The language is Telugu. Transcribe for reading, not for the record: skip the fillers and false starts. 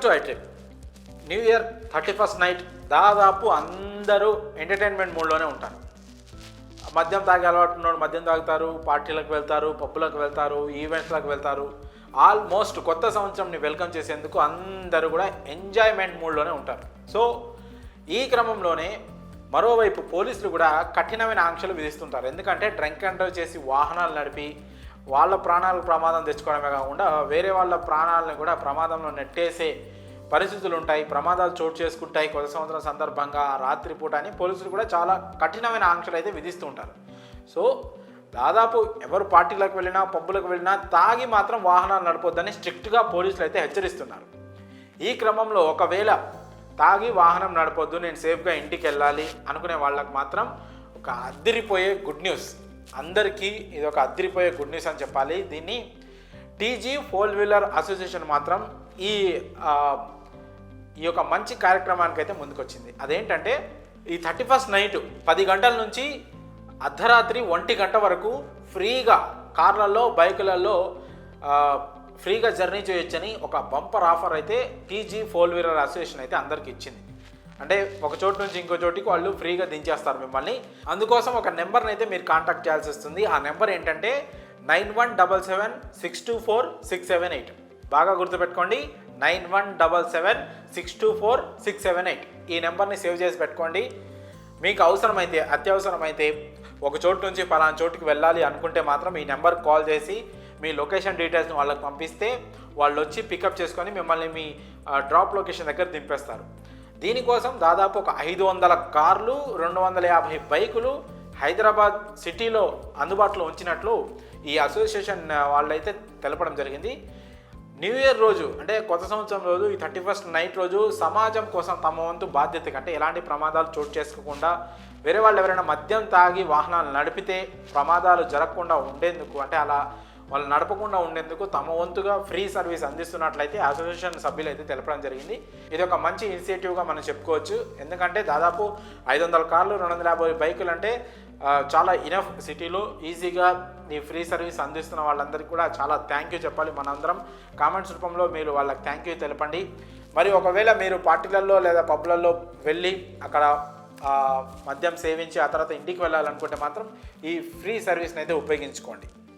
To iTech. New Year 31st night దాదాపు అందరూ ఎంటర్టైన్మెంట్ మూడ్లోనే ఉంటారు. మద్యం తాగే అలవాటు ఉన్నవాడు మద్యం తాగుతారు, పార్టీలకు వెళ్తారు, పబ్బులకు వెళ్తారు, ఈవెంట్స్లకు వెళ్తారు. ఆల్మోస్ట్ కొత్త సంవత్సరంని వెల్కమ్ చేసేందుకు అందరూ కూడా ఎంజాయ్మెంట్ మూడ్లోనే ఉంటారు. సో ఈ క్రమంలోనే మరోవైపు పోలీసులు కూడా కఠినమైన ఆంక్షలు విధిస్తుంటారు. ఎందుకంటే డ్రంక్ అండ్ డ్రైవ్ చేసి వాహనాలు నడిపి వాళ్ళ ప్రాణాలకు ప్రమాదం తెచ్చుకోవడమే కాకుండా వేరే వాళ్ళ ప్రాణాలను కూడా ప్రమాదంలో నెట్టేసే పరిస్థితులు ఉంటాయి, ప్రమాదాలు చోటు చేసుకుంటాయి. కొత్త సంవత్సరం సందర్భంగా రాత్రిపూట అని పోలీసులు కూడా చాలా కఠినమైన ఆంక్షలు అయితే విధిస్తూ ఉంటారు. సో దాదాపు ఎవరు పార్టీలకు వెళ్ళినా పబ్బులకు వెళ్ళినా తాగి మాత్రం వాహనాలు నడపొద్దని స్ట్రిక్ట్గా పోలీసులు అయితే హెచ్చరిస్తున్నారు. ఈ క్రమంలో ఒకవేళ తాగి వాహనం నడపొద్దు, నేను సేఫ్గా ఇంటికి వెళ్ళాలి అనుకునే వాళ్ళకి మాత్రం ఒక అద్దిరిపోయే గుడ్ న్యూస్. అందరికీ ఇది ఒక అద్దిరిపోయే గుడ్ న్యూస్ అని చెప్పాలి. దీన్ని టీజీ 4-వీలర్ అసోసియేషన్ మాత్రం ఈ యొక్క మంచి కార్యక్రమానికి అయితే ముందుకొచ్చింది. అదేంటంటే ఈ 31st నైట్ 10 గంటల నుంచి అర్ధరాత్రి 1 గంట వరకు ఫ్రీగా కార్లలో బైకులలో ఫ్రీగా జర్నీ చేయొచ్చని ఒక బంపర్ ఆఫర్ అయితే టీజీ 4-వీలర్ అసోసియేషన్ అయితే అందరికి ఇచ్చింది. అంటే ఒక చోటు నుంచి ఇంకో చోటికి వాళ్ళు ఫ్రీగా దించేస్తారు మిమ్మల్ని. అందుకోసం ఒక నెంబర్ని అయితే మీరు కాంటాక్ట్ చేయాల్సి వస్తుంది. ఆ నెంబర్ ఏంటంటే 9177624678. బాగా గుర్తుపెట్టుకోండి, 9177624678. ఈ నెంబర్ని సేవ్ చేసి పెట్టుకోండి. మీకు అవసరమైతే అత్యవసరమైతే ఒక చోటు నుంచి పలానా చోటుకి వెళ్ళాలి అనుకుంటే మాత్రం ఈ నెంబర్కి కాల్ చేసి మీ లొకేషన్ డీటెయిల్స్ని వాళ్ళకి పంపిస్తే వాళ్ళు వచ్చి పికప్ చేసుకొని మిమ్మల్ని మీ డ్రాప్ లొకేషన్ దగ్గర దింపేస్తారు. దీనికోసం దాదాపు ఒక 500 కార్లు, 250 బైకులు హైదరాబాద్ సిటీలో అందుబాటులో ఉంచినట్లు ఈ అసోసియేషన్ వాళ్ళైతే తెలపడం జరిగింది. న్యూ ఇయర్ రోజు అంటే కొత్త సంవత్సరం రోజు ఈ 31st నైట్ రోజు సమాజం కోసం తమ వంతు బాధ్యత కంటే ఎలాంటి ప్రమాదాలు చోటు చేసుకోకుండా వేరే వాళ్ళు ఎవరైనా మద్యం తాగి వాహనాలు నడిపితే ప్రమాదాలు జరగకుండా ఉండేందుకు, అంటే అలా వాళ్ళు నడపకుండా ఉండేందుకు తమ వంతుగా ఫ్రీ సర్వీస్ అందిస్తున్నట్లయితే అసోసియేషన్ సభ్యులు అయితే తెలపడం జరిగింది. ఇది ఒక మంచి ఇనిషియేటివ్గా మనం చెప్పుకోవచ్చు. ఎందుకంటే దాదాపు 500 కార్లు, 250 బైకులు అంటే చాలా ఇనఫ్. సిటీలో ఈజీగా ఈ ఫ్రీ సర్వీస్ అందిస్తున్న వాళ్ళందరికీ కూడా చాలా థ్యాంక్ యూ చెప్పాలి మనందరం. కామెంట్స్ రూపంలో మీరు వాళ్ళకి థ్యాంక్ యూ తెలపండి. మరి ఒకవేళ మీరు పార్టీలలో లేదా పబ్లలో వెళ్ళి అక్కడ మద్యం సేవించి ఆ తర్వాత ఇంటికి వెళ్ళాలనుకుంటే మాత్రం ఈ ఫ్రీ సర్వీస్ని అయితే ఉపయోగించుకోండి.